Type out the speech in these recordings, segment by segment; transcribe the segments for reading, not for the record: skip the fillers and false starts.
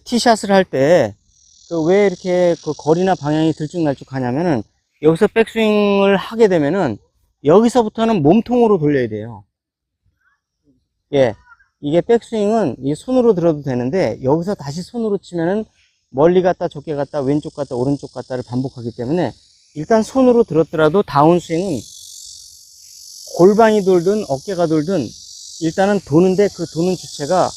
티샷을 할 때, 왜 이렇게 그 거리나 방향이 들쭉날쭉 하냐면은, 여기서 백스윙을 하게 되면은, 여기서부터는 몸통으로 돌려야 돼요. 예. 이게 백스윙은 이 손으로 들어도 되는데, 여기서 다시 손으로 치면은, 멀리 갔다, 좁게 갔다, 왼쪽 갔다, 오른쪽 갔다를 반복하기 때문에, 일단 손으로 들었더라도 다운스윙은 골반이 돌든 어깨가 돌든 일단은 도는데 그 도는 주체가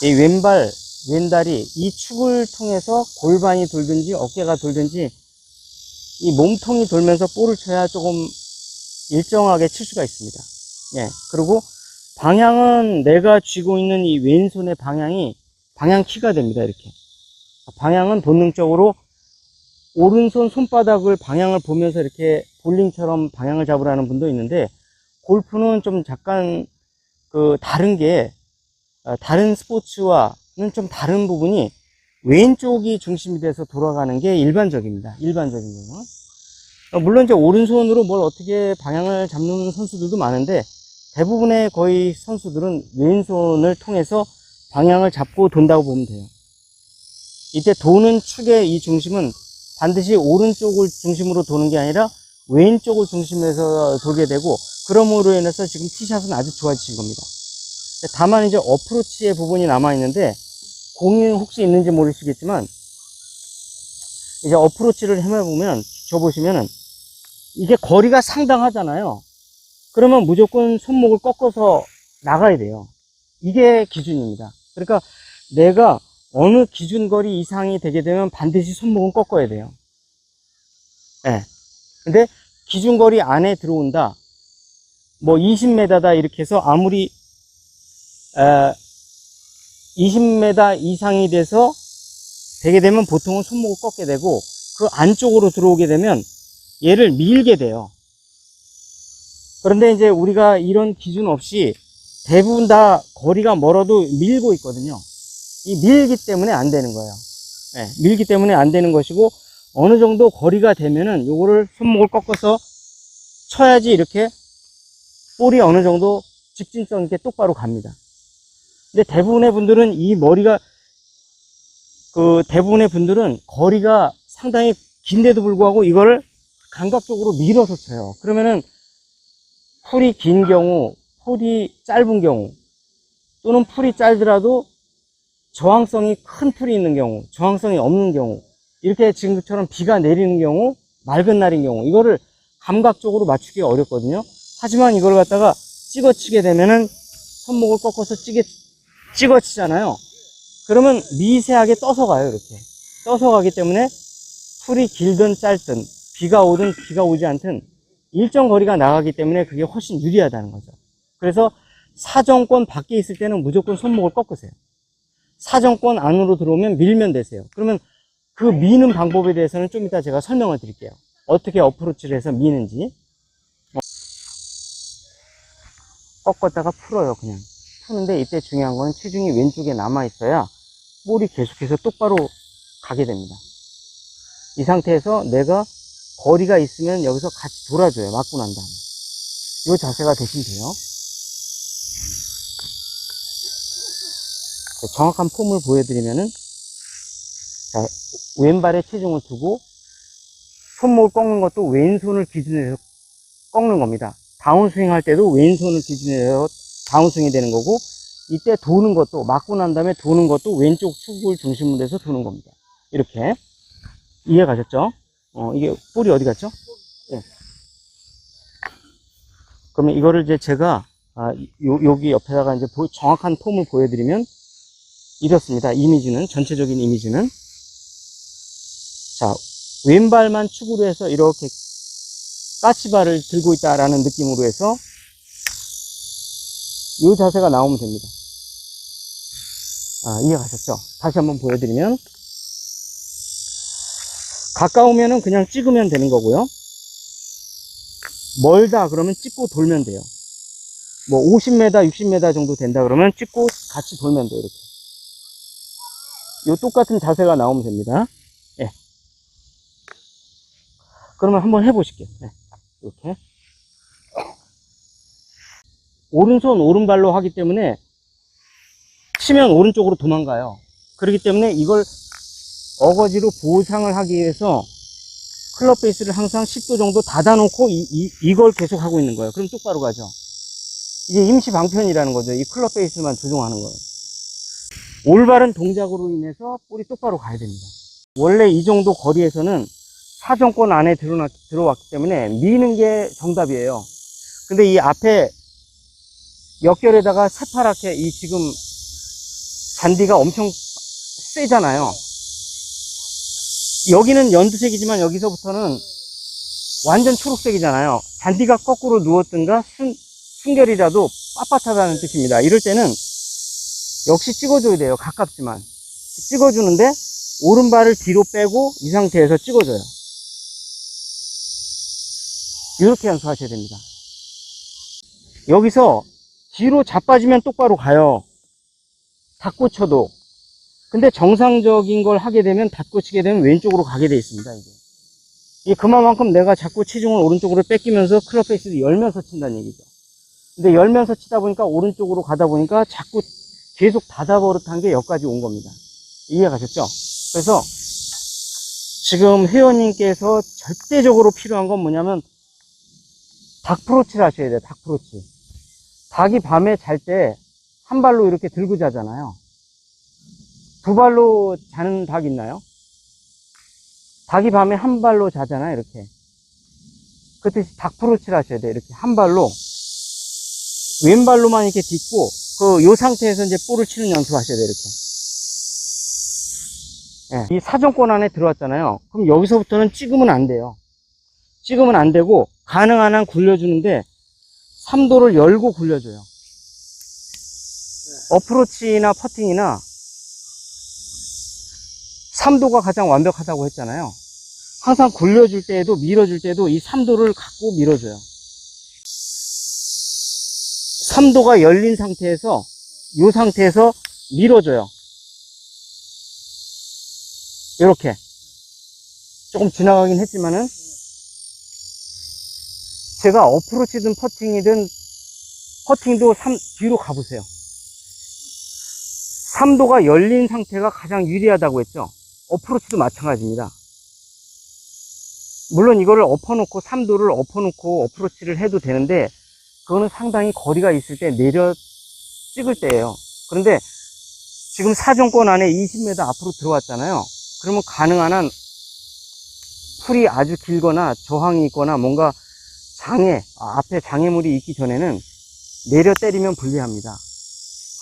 이 왼발, 왼다리 이 축을 통해서 골반이 돌든지 어깨가 돌든지 이 몸통이 돌면서 볼을 쳐야 조금 일정하게 칠 수가 있습니다. 예. 그리고 방향은 내가 쥐고 있는 이 왼손의 방향이 방향 키가 됩니다. 이렇게. 방향은 본능적으로 오른손 손바닥을 방향을 보면서 이렇게 볼링처럼 방향을 잡으라는 분도 있는데, 골프는 좀 잠깐 다른 게, 다른 스포츠와는 좀 다른 부분이 왼쪽이 중심이 돼서 돌아가는 게 일반적입니다. 일반적인 경우. 물론 이제 오른손으로 뭘 어떻게 방향을 잡는 선수들도 많은데, 대부분의 거의 선수들은 왼손을 통해서 방향을 잡고 돈다고 보면 돼요. 이때 도는 축의 이 중심은 반드시 오른쪽을 중심으로 도는 게 아니라 왼쪽을 중심에서 돌게 되고, 그러므로 인해서 지금 티샷은 아주 좋아지신 겁니다. 다만 이제 어프로치의 부분이 남아있는데, 공이 혹시 있는지 모르시겠지만, 이제 어프로치를 해보면, 줘보시면은, 이게 거리가 상당하잖아요. 그러면 무조건 손목을 꺾어서 나가야 돼요. 이게 기준입니다. 그러니까 내가 어느 기준거리 이상이 되게 되면 반드시 손목은 꺾어야 돼요. 예. 근데 기준거리 안에 들어온다. 뭐 20m다 이렇게 해서 아무리 20m 이상이 돼서 되게 되면 보통은 손목을 꺾게 되고, 그 안쪽으로 들어오게 되면 얘를 밀게 돼요. 그런데 이제 우리가 이런 기준 없이 대부분 다 거리가 멀어도 밀고 있거든요. 이 밀기 때문에 안 되는 거예요. 네, 밀기 때문에 안 되는 것이고, 어느 정도 거리가 되면은 요거를 손목을 꺾어서 쳐야지 이렇게 볼이 어느 정도 직진성 있게 똑바로 갑니다. 근데 대부분의 분들은 이 머리가, 대부분의 분들은 거리가 상당히 긴데도 불구하고 이거를 감각적으로 밀어서 쳐요. 그러면은 풀이 긴 경우, 풀이 짧은 경우, 또는 풀이 짧더라도 저항성이 큰 풀이 있는 경우, 저항성이 없는 경우, 이렇게 지금처럼 비가 내리는 경우, 맑은 날인 경우, 이거를 감각적으로 맞추기 어렵거든요. 하지만 이걸 갖다가 찍어치게 되면은 손목을 꺾어서 찍어치잖아요. 그러면 미세하게 떠서 가요. 이렇게 떠서 가기 때문에 풀이 길든 짧든, 비가 오든 비가 오지 않든 일정 거리가 나가기 때문에 그게 훨씬 유리하다는 거죠. 그래서 사정권 밖에 있을 때는 무조건 손목을 꺾으세요. 사정권 안으로 들어오면 밀면 되세요. 그러면 그 미는 방법에 대해서는 좀 이따 제가 설명을 드릴게요. 어떻게 어프로치를 해서 미는지. 꺾었다가 풀어요. 그냥 푸는데, 이때 중요한 건 체중이 왼쪽에 남아 있어야 볼이 계속해서 똑바로 가게 됩니다. 이 상태에서 내가 거리가 있으면 여기서 같이 돌아줘요. 맞고 난 다음에 이 자세가 되시면 돼요. 정확한 폼을 보여드리면은, 자, 왼발에 체중을 두고 손목을 꺾는 것도 왼손을 기준으로 해서 꺾는 겁니다. 다운스윙 할 때도 왼손을 기준으로 해서 다운스윙이 되는 거고, 이때 도는 것도, 맞고 난 다음에 도는 것도 왼쪽 축을 중심으로 해서 도는 겁니다. 이렇게. 이해 가셨죠? 이게 볼이 어디 갔죠? 예. 그러면 이거를 이제 제가 여기 옆에다가 이제 정확한 폼을 보여드리면 이렇습니다. 이미지는, 전체적인 이미지는, 자, 왼발만 축으로 해서 이렇게 까치발을 들고 있다라는 느낌으로 해서 이 자세가 나오면 됩니다. 이해 가셨죠? 다시 한번 보여드리면, 가까우면은 그냥 찍으면 되는 거고요. 멀다 그러면 찍고 돌면 돼요. 뭐 50m, 60m 정도 된다 그러면 찍고 같이 돌면 돼요. 이렇게. 요 똑같은 자세가 나오면 됩니다. 예. 그러면 한번 해보실게요. 예. 이렇게. 오른손, 오른발로 하기 때문에 치면 오른쪽으로 도망가요. 그렇기 때문에 이걸 어거지로 보상을 하기 위해서 클럽 페이스를 항상 10도 정도 닫아놓고 이걸 계속 하고 있는 거예요. 그럼 똑바로 가죠. 이게 임시 방편이라는 거죠. 이 클럽 페이스만 조종하는 거예요. 올바른 동작으로 인해서 볼이 똑바로 가야 됩니다. 원래 이 정도 거리에서는 사정권 안에 들어왔기 때문에 미는 게 정답이에요. 근데 이 앞에 역결에다가 새파랗게 이 지금 잔디가 엄청 세잖아요. 여기는 연두색이지만 여기서부터는 완전 초록색이잖아요. 잔디가 거꾸로 누웠든가 순결이라도 빳빳하다는 뜻입니다. 이럴 때는 역시 찍어줘야 돼요. 가깝지만 찍어주는데 오른발을 뒤로 빼고 이 상태에서 찍어줘요. 이렇게 연습하셔야 됩니다. 여기서 뒤로 자빠지면 똑바로 가요. 닫고 쳐도. 근데 정상적인 걸 하게 되면 닫고 치게 되면 왼쪽으로 가게 되어 있습니다. 이게 그만큼 내가 자꾸 체중을 오른쪽으로 뺏기면서 클럽 페이스를 열면서 친다는 얘기죠. 근데 열면서 치다 보니까 오른쪽으로 가다 보니까 자꾸 계속 닫아버릇한 게 여기까지 온 겁니다. 이해 가셨죠? 그래서 지금 회원님께서 절대적으로 필요한 건 뭐냐면 닭프로치를 하셔야 돼요. 닭프로치. 닭이 밤에 잘 때 한 발로 이렇게 들고 자잖아요. 두 발로 자는 닭 있나요? 닭이 밤에 한 발로 자잖아요. 이렇게. 그때 닭프로치를 하셔야 돼요. 이렇게 한 발로 왼발로만 이렇게 딛고 요 상태에서 이제 볼을 치는 연습하셔야 돼요. 이렇게. 이 사정권 안에 들어왔잖아요. 그럼 여기서부터는 찍으면 안 돼요. 찍으면 안 되고 가능한 한 굴려주는데 3도를 열고 굴려줘요. 어프로치나 퍼팅이나 3도가 가장 완벽하다고 했잖아요. 항상 굴려줄 때에도 밀어줄 때도 이 3도를 갖고 밀어줘요. 3도가 열린 상태에서 이 상태에서 밀어줘요. 이렇게 조금 지나가긴 했지만은 제가 어프로치든 퍼팅이든 퍼팅도 뒤로 가보세요. 3도가 열린 상태가 가장 유리하다고 했죠. 어프로치도 마찬가지입니다. 물론 이거를 엎어놓고 3도를 엎어놓고 어프로치를 해도 되는데 그거는 상당히 거리가 있을 때 내려 찍을 때예요. 그런데 지금 사정권 안에 20m 앞으로 들어왔잖아요. 그러면 가능한 한 풀이 아주 길거나 저항이 있거나 뭔가 앞에 장애물이 있기 전에는 내려 때리면 불리합니다.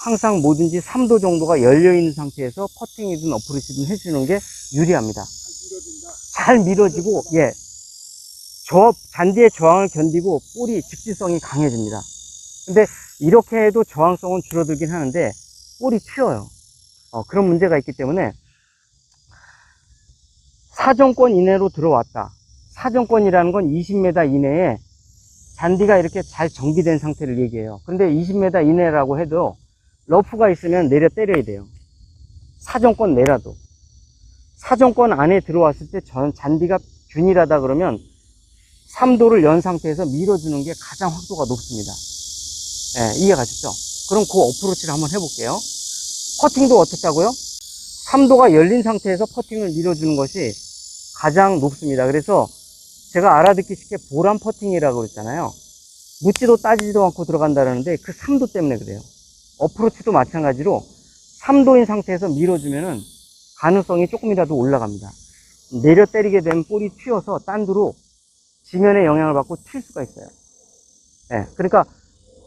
항상 뭐든지 3도 정도가 열려있는 상태에서 퍼팅이든 어프로치든 해주는 게 유리합니다. 잘 밀어지고, 잔디의 저항을 견디고 볼이 직진성이 강해집니다. 근데 이렇게 해도 저항성은 줄어들긴 하는데 볼이 튀어요. 그런 문제가 있기 때문에 사정권 이내로 들어왔다. 사정권이라는 건 20m 이내에 잔디가 이렇게 잘 정비된 상태를 얘기해요. 근데 20m 이내라고 해도 러프가 있으면 내려 때려야 돼요. 사정권 내라도. 사정권 안에 들어왔을 때 잔디가 균일하다 그러면 3도를 연 상태에서 밀어주는 게 가장 확도가 높습니다. 이해 가셨죠? 그럼 그 어프로치를 한번 해볼게요. 퍼팅도 어떻다고요? 3도가 열린 상태에서 퍼팅을 밀어주는 것이 가장 높습니다. 그래서 제가 알아듣기 쉽게 보람 퍼팅이라고 그랬잖아요. 묻지도 따지지도 않고 들어간다는데 그 3도 때문에 그래요. 어프로치도 마찬가지로 3도인 상태에서 밀어주면은 가능성이 조금이라도 올라갑니다. 내려 때리게 되면 볼이 튀어서 딴 데로 지면에 영향을 받고 튈 수가 있어요. 그러니까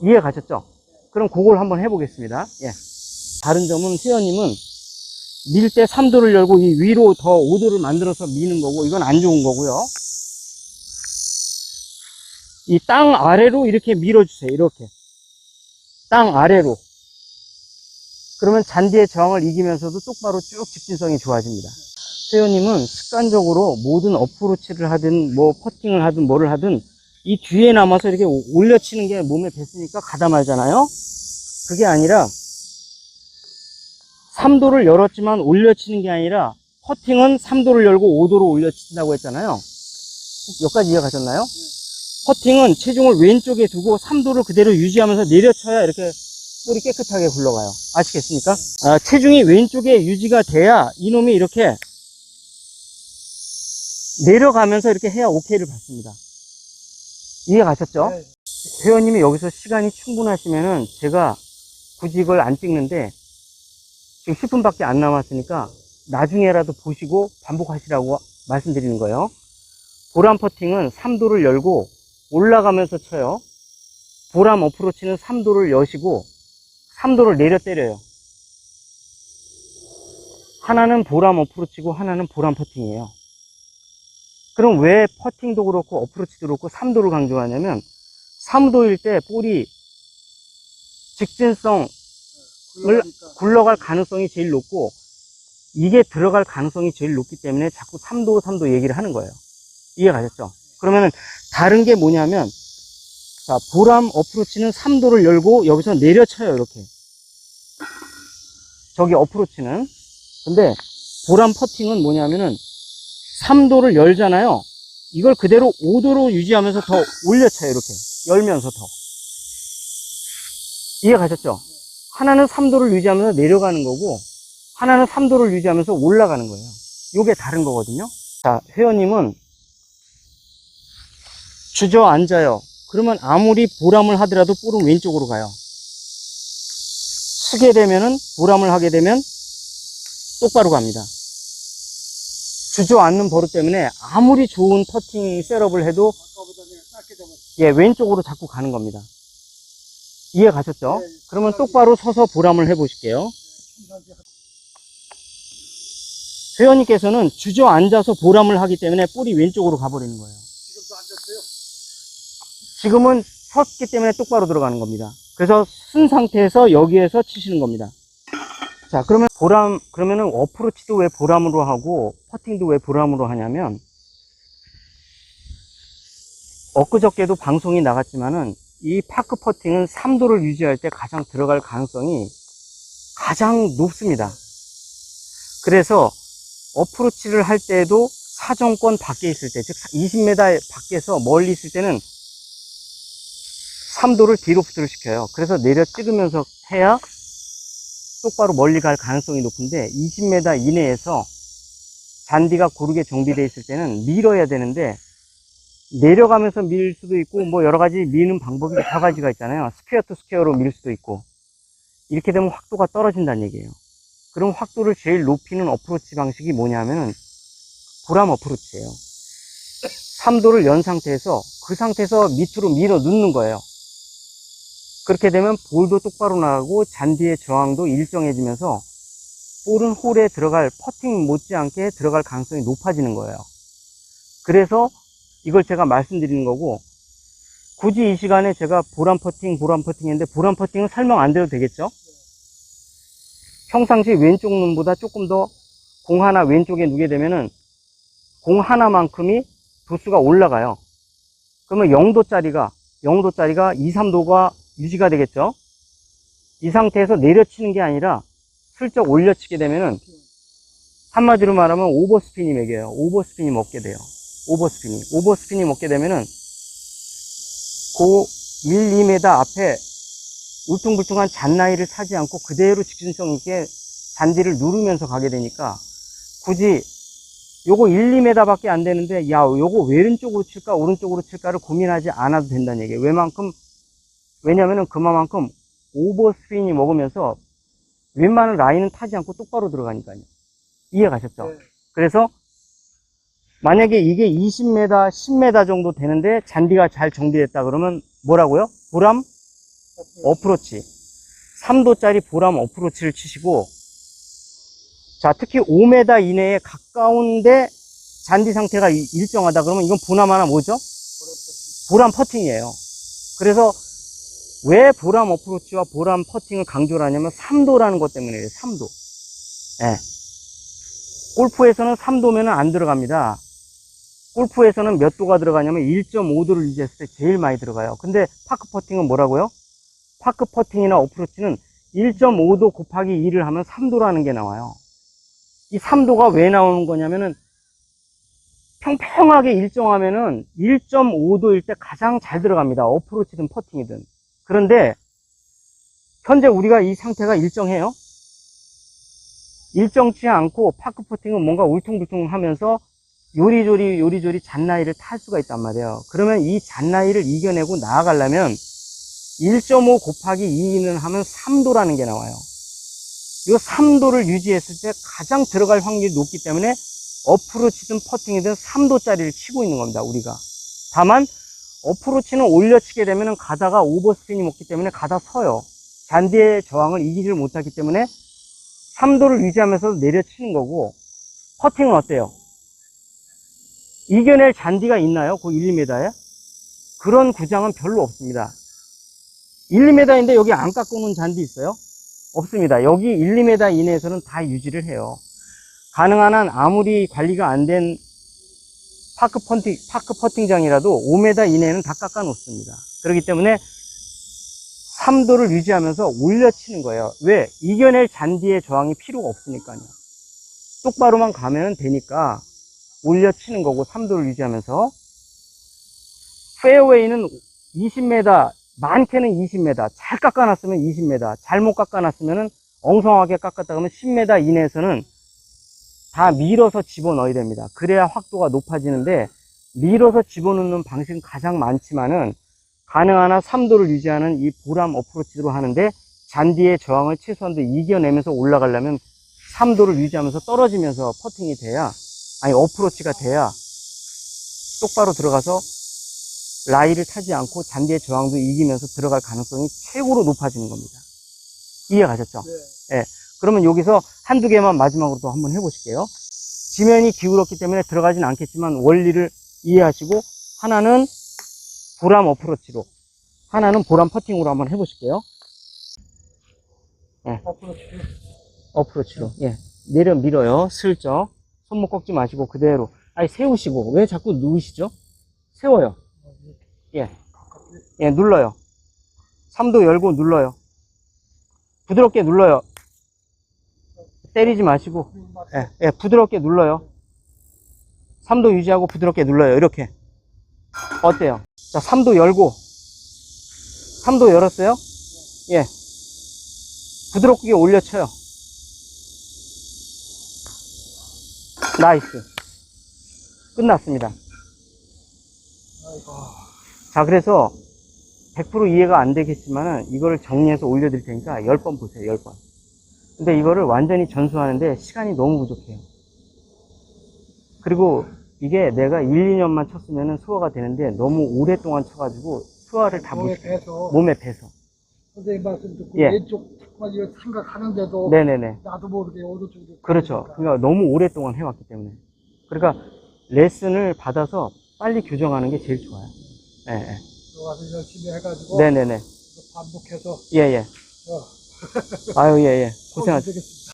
이해 가셨죠? 그럼 그걸 한번 해보겠습니다. 다른 점은 회원님은 밀 때 3도를 열고 이 위로 더 5도를 만들어서 미는 거고 이건 안 좋은 거고요. 이 땅 아래로 이렇게 밀어주세요. 이렇게 땅 아래로. 그러면 잔디의 저항을 이기면서도 똑바로 쭉 직진성이 좋아집니다. 회원님은 습관적으로 모든 어프로치를 하든 뭐 퍼팅을 하든 뭐를 하든 이 뒤에 남아서 이렇게 올려치는 게 몸에 뱄으니까 가다 말잖아요. 그게 아니라 3도를 열었지만 올려치는 게 아니라 퍼팅은 3도를 열고 5도로 올려친다고 했잖아요. 여기까지 이해 가셨나요? 퍼팅은 체중을 왼쪽에 두고 3도를 그대로 유지하면서 내려쳐야 이렇게 볼이 깨끗하게 굴러가요. 아시겠습니까? 체중이 왼쪽에 유지가 돼야 이놈이 이렇게 내려가면서 이렇게 해야 오케이를 받습니다. 이해 가셨죠? 네. 회원님이 여기서 시간이 충분하시면은 제가 굳이 이걸 안 찍는데 지금 10분밖에 안 남았으니까 나중에라도 보시고 반복하시라고 말씀드리는 거예요. 보람 퍼팅은 3도를 열고 올라가면서 쳐요. 보람 어프로치는 3도를 여시고 3도를 내려 때려요. 하나는 보람 어프로치고 하나는 보람 퍼팅이에요. 그럼 왜 퍼팅도 그렇고 어프로치도 그렇고 3도를 강조하냐면 3도일 때 볼이 직진성을 굴러갈 가능성이 제일 높고 이게 들어갈 가능성이 제일 높기 때문에 자꾸 3도 얘기를 하는 거예요. 이해 가셨죠? 그러면은 다른 게 뭐냐면 자, 보람 어프로치는 3도를 열고 여기서 내려쳐요. 이렇게 저기 어프로치는. 근데 보람 퍼팅은 뭐냐면은 3도를 열잖아요. 이걸 그대로 5도로 유지하면서 더 올려쳐요. 이렇게 열면서 더. 이해 가셨죠? 하나는 3도를 유지하면서 내려가는 거고 하나는 3도를 유지하면서 올라가는 거예요. 요게 다른 거거든요. 자, 회원님은 주저앉아요. 그러면 아무리 보람을 하더라도 볼은 왼쪽으로 가요. 쓰게 되면은 보람을 하게 되면 똑바로 갑니다. 주저앉는 버릇 때문에 아무리 좋은 퍼팅 셋업을 해도 예, 왼쪽으로 자꾸 가는 겁니다. 이해 가셨죠? 네, 그러면 똑바로 서서 보람을 해 보실게요. 회원님께서는 주저앉아서 보람을 하기 때문에 볼이 왼쪽으로 가버리는 거예요. 지금도 앉았어요? 지금은 섰기 때문에 똑바로 들어가는 겁니다. 그래서 쓴 상태에서 여기에서 치시는 겁니다. 자, 그러면은 어프로치도 왜 보람으로 하고 퍼팅도 왜 보람으로 하냐면 엊그저께도 방송이 나갔지만은 이 파크 퍼팅은 3도를 유지할 때 가장 들어갈 가능성이 가장 높습니다. 그래서 어프로치를 할 때도 사정권 밖에 있을 때, 즉 20m 밖에서 멀리 있을 때는 3도를 디로프트를 시켜요. 그래서 내려 찍으면서 해야 똑바로 멀리 갈 가능성이 높은데 20m 이내에서 잔디가 고르게 정비되어 있을 때는 밀어야 되는데 내려가면서 밀 수도 있고 뭐 여러 가지 미는 방법이 여러 가지가 있잖아요. 스퀘어 투 스퀘어로 밀 수도 있고 이렇게 되면 확도가 떨어진다는 얘기예요. 그럼 확도를 제일 높이는 어프로치 방식이 뭐냐면은 보람 어프로치예요. 3도를 연 상태에서 그 상태에서 밑으로 밀어 넣는 거예요. 그렇게 되면 볼도 똑바로 나가고 잔디의 저항도 일정해지면서 볼은 홀에 들어갈 퍼팅 못지않게 들어갈 가능성이 높아지는 거예요. 그래서 이걸 제가 말씀드리는 거고 굳이 이 시간에 제가 보람 퍼팅 했는데 보람 퍼팅은 설명 안 드려도 되겠죠? 평상시 왼쪽 눈보다 조금 더 공 하나 왼쪽에 누게 되면은 공 하나만큼이 도수가 올라가요. 그러면 0도짜리가 2, 3도가 유지가 되겠죠? 이 상태에서 내려치는 게 아니라 슬쩍 올려치게 되면은 한마디로 말하면 오버스핀이 먹여요. 오버스핀이 먹게 돼요. 오버스핀이 먹게 되면은 그 1, 2m 앞에 울퉁불퉁한 잔나이를 타지 않고 그대로 직진성 있게 잔디를 누르면서 가게 되니까 굳이 요거 1, 2m 밖에 안 되는데 야 요거 왼쪽으로 칠까 오른쪽으로 칠까를 고민하지 않아도 된다는 얘기예요. 왜냐면은 그만큼 오버스핀이 먹으면서 웬만한 라인은 타지 않고 똑바로 들어가니까요. 이해 가셨죠? 네. 그래서 만약에 이게 20m, 10m 정도 되는데 잔디가 잘 정비됐다 그러면 뭐라고요? 보람 어프로치. 3도짜리 보람 어프로치를 치시고 자, 특히 5m 이내에 가까운데 잔디 상태가 일정하다 그러면 이건 보나마나 뭐죠? 보람 퍼팅이에요. 그래서 왜 보람 어프로치와 보람 퍼팅을 강조를 하냐면 3도라는 것 때문이에요. 3도. 예. 골프에서는 3도면 안 들어갑니다. 골프에서는 몇 도가 들어가냐면 1.5도를 유지했을 때 제일 많이 들어가요. 근데 파크 퍼팅은 뭐라고요? 파크 퍼팅이나 어프로치는 1.5도 곱하기 2를 하면 3도라는 게 나와요. 이 3도가 왜 나오는 거냐면은 평평하게 일정하면은 1.5도일 때 가장 잘 들어갑니다. 어프로치든 퍼팅이든. 그런데 현재 우리가 이 상태가 일정해요. 일정치 않고 파크 퍼팅은 뭔가 울퉁불퉁 하면서 요리조리 잣나이를 탈 수가 있단 말이에요. 그러면 이 잣나이를 이겨내고 나아가려면 1.5 곱하기 2는 하면 3도라는 게 나와요. 이 3도를 유지했을 때 가장 들어갈 확률이 높기 때문에 어프로치든 퍼팅이든 3도짜리를 치고 있는 겁니다, 우리가. 다만 어프로치는 올려치게 되면 가다가 오버스핀이 먹기 때문에 가다 서요. 잔디의 저항을 이기지를 못하기 때문에 3도를 유지하면서 내려치는 거고, 퍼팅은 어때요? 이겨낼 잔디가 있나요? 그 1, 2m에? 그런 구장은 별로 없습니다. 1, 2m인데 여기 안 깎아놓은 잔디 있어요? 없습니다. 여기 1, 2m 이내에서는 다 유지를 해요. 가능한 한 아무리 관리가 안 된 파크 퍼팅장이라도 5m 이내에는 다 깎아 놓습니다. 그렇기 때문에 3도를 유지하면서 올려치는 거예요. 왜? 이겨낼 잔디의 저항이 필요가 없으니까요. 똑바로만 가면 되니까 올려치는 거고, 3도를 유지하면서. 페어웨이는 20m, 많게는 20m, 잘 깎아놨으면 20m, 잘못 깎아놨으면 엉성하게 깎았다 그러면 10m 이내에서는 다 밀어서 집어넣어야 됩니다. 그래야 확도가 높아지는데, 밀어서 집어넣는 방식은 가장 많지만은 가능한 한 3도를 유지하는 이 보람 어프로치로 하는데, 잔디의 저항을 최소한도 이겨내면서 올라가려면 3도를 유지하면서 떨어지면서 퍼팅이 돼야, 아니 어프로치가 돼야 똑바로 들어가서 라이를 타지 않고 잔디의 저항도 이기면서 들어갈 가능성이 최고로 높아지는 겁니다. 이해 가셨죠? 네. 예. 그러면 여기서 한두 개만 마지막으로 또 한번 해보실게요. 지면이 기울었기 때문에 들어가진 않겠지만 원리를 이해하시고, 하나는 보람 어프로치로, 하나는 보람 퍼팅으로 한번 해보실게요. 예. 어프로치로. 예. 내려 밀어요. 슬쩍. 손목 꺾지 마시고 그대로. 아니, 세우시고. 왜 자꾸 누우시죠? 세워요. 예. 예, 눌러요. 3도 열고 눌러요. 부드럽게 눌러요. 때리지 마시고. 예, 예, 부드럽게 눌러요. 3도 유지하고 부드럽게 눌러요. 이렇게. 어때요? 자, 3도 열고. 3도 열었어요? 예. 부드럽게 올려쳐요. 나이스. 끝났습니다. 자, 그래서 100% 이해가 안 되겠지만은 이거를 정리해서 올려드릴 테니까 10번 보세요. 10번. 근데 이거를 완전히 전수하는데 시간이 너무 부족해요. 그리고 이게 내가 1, 2년만 쳤으면 소화가 되는데 너무 오랫동안 쳐가지고 소화를 다 몸에 못해요. 배서 몸에 배서. 선생님 말씀 듣고 예. 왼쪽 자꾸만 이거 생각하는데도 네네네. 나도 모르게 오른쪽으로 그렇죠. 그러니까 너무 오랫동안 해왔기 때문에. 그러니까 레슨을 받아서 빨리 교정하는 게 제일 좋아요. 예, 예. 와서 열심히 해가지고 네네네. 반복해서 예, 예. 아유, 예, 예. 고생하셨습니다.